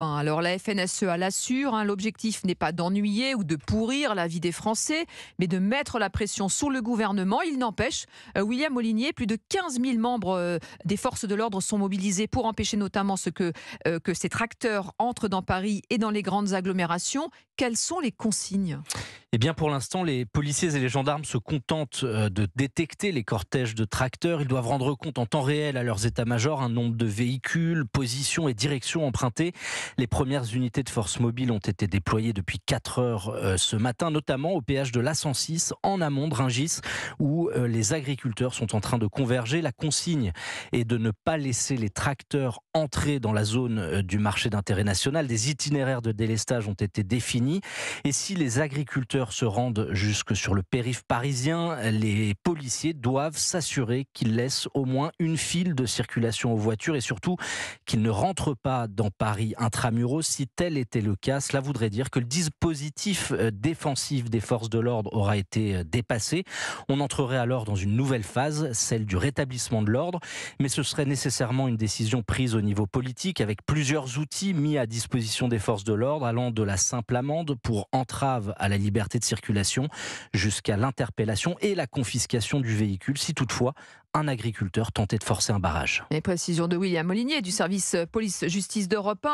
Alors la FNSEA l'assure, l'objectif n'est pas d'ennuyer ou de pourrir la vie des Français, mais de mettre la pression sur le gouvernement. Il n'empêche, William Molinier, plus de 15 000 membres des forces de l'ordre sont mobilisés pour empêcher notamment que ces tracteurs entrent dans Paris et dans les grandes agglomérations. Quelles sont les consignes ? Eh bien, pour l'instant, les policiers et les gendarmes se contentent de détecter les cortèges de tracteurs. Ils doivent rendre compte en temps réel à leurs états-majors un nombre de véhicules, positions et directions empruntées. Les premières unités de force mobile ont été déployées depuis 4 heures ce matin, notamment au péage de l'A106 en amont de Rungis, où les agriculteurs sont en train de converger. La consigne est de ne pas laisser les tracteurs entrer dans la zone du marché d'intérêt national. Des itinéraires de délestage ont été définis. Et si les agriculteurs se rendent jusque sur le périph' parisien, les policiers doivent s'assurer qu'ils laissent au moins une file de circulation aux voitures et surtout qu'ils ne rentrent pas dans Paris intramuros. Si tel était le cas, cela voudrait dire que le dispositif défensif des forces de l'ordre aura été dépassé. On entrerait alors dans une nouvelle phase, celle du rétablissement de l'ordre, mais ce serait nécessairement une décision prise au niveau politique avec plusieurs outils mis à disposition des forces de l'ordre, allant de la simple amende pour entrave à la liberté de circulation jusqu'à l'interpellation et la confiscation du véhicule si toutefois un agriculteur tentait de forcer un barrage. Les précisions de William Molinier du service police-justice d'Europe 1.